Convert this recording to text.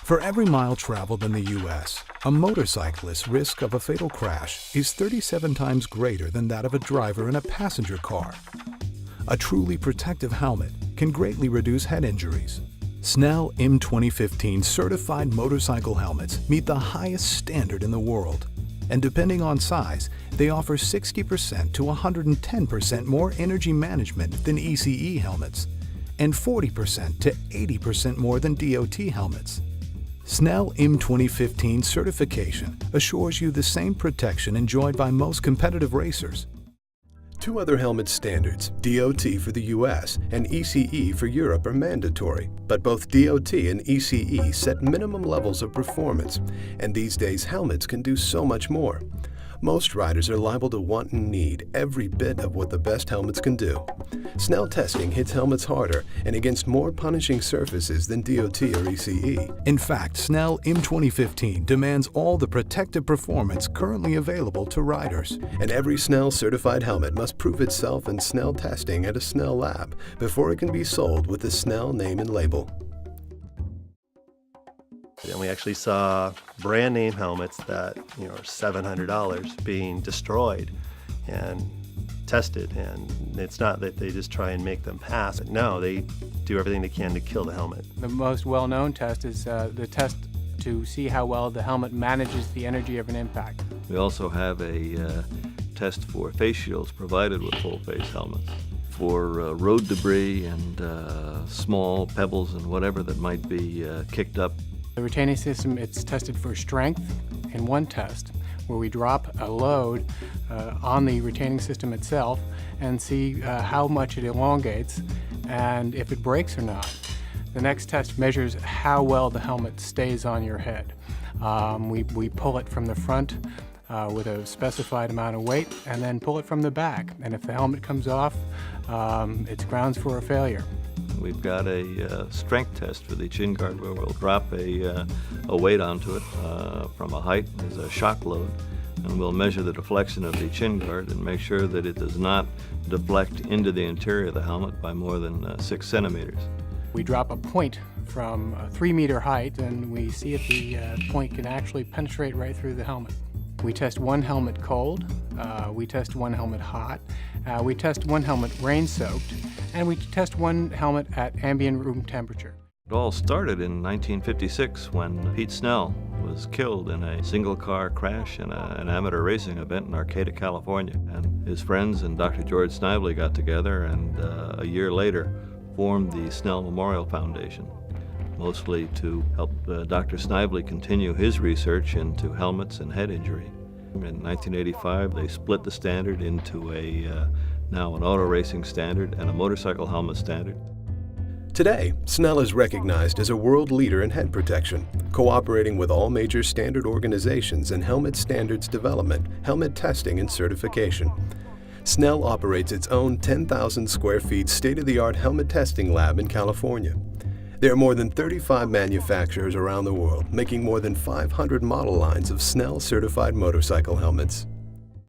For every mile traveled in the U.S., a motorcyclist's risk of a fatal crash is 37 times greater than that of a driver in a passenger car. A truly protective helmet can greatly reduce head injuries. Snell M 2015 certified motorcycle helmets meet the highest standard in the world. And depending on size, they offer 60% to 110% more energy management than ECE helmets, and 40% to 80% more than DOT helmets. Snell M 2015 certification assures you the same protection enjoyed by most competitive racers. Two other helmet standards, DOT for the US and ECE for Europe, are mandatory, but both DOT and ECE set minimum levels of performance, and these days helmets can do so much more. Most riders are liable to want and need every bit of what the best helmets can do. Snell testing hits helmets harder and against more punishing surfaces than DOT or ECE. In fact, Snell M 2015 demands all the protective performance currently available to riders. And every Snell certified helmet must prove itself in Snell testing at a Snell lab before it can be sold with the Snell name and label. And we actually saw brand name helmets that are $700 being destroyed and tested. And it's not that they just try and make them pass. No, they do everything they can to kill the helmet. The most well-known test is the test to see how well the helmet manages the energy of an impact. We also have a test for face shields provided with full-face helmets for road debris and small pebbles and whatever that might be kicked up. The retaining system, it's tested for strength in one test, where we drop a load on the retaining system itself and see how much it elongates and if it breaks or not. The next test measures how well the helmet stays on your head. We pull it from the front with a specified amount of weight and then pull it from the back. And if the helmet comes off, it's grounds for a failure. We've got a strength test for the chin guard where we'll drop a weight onto it from a height as a shock load, and we'll measure the deflection of the chin guard and make sure that it does not deflect into the interior of the helmet by more than 6 centimeters. We drop a point from a 3-meter height and we see if the point can actually penetrate right through the helmet. We test one helmet cold, we test one helmet hot, we test one helmet rain-soaked, and we test one helmet at ambient room temperature. It all started in 1956 when Pete Snell was killed in a single-car crash in an amateur racing event in Arcata, California. And his friends and Dr. George Snively got together and a year later formed the Snell Memorial Foundation, mostly to help Dr. Snively continue his research into helmets and head injury. In 1985, they split the standard into now an auto racing standard and a motorcycle helmet standard. Today, Snell is recognized as a world leader in head protection, cooperating with all major standard organizations in helmet standards development, helmet testing, and certification. Snell operates its own 10,000 square feet state-of-the-art helmet testing lab in California. There are more than 35 manufacturers around the world, making more than 500 model lines of Snell certified motorcycle helmets.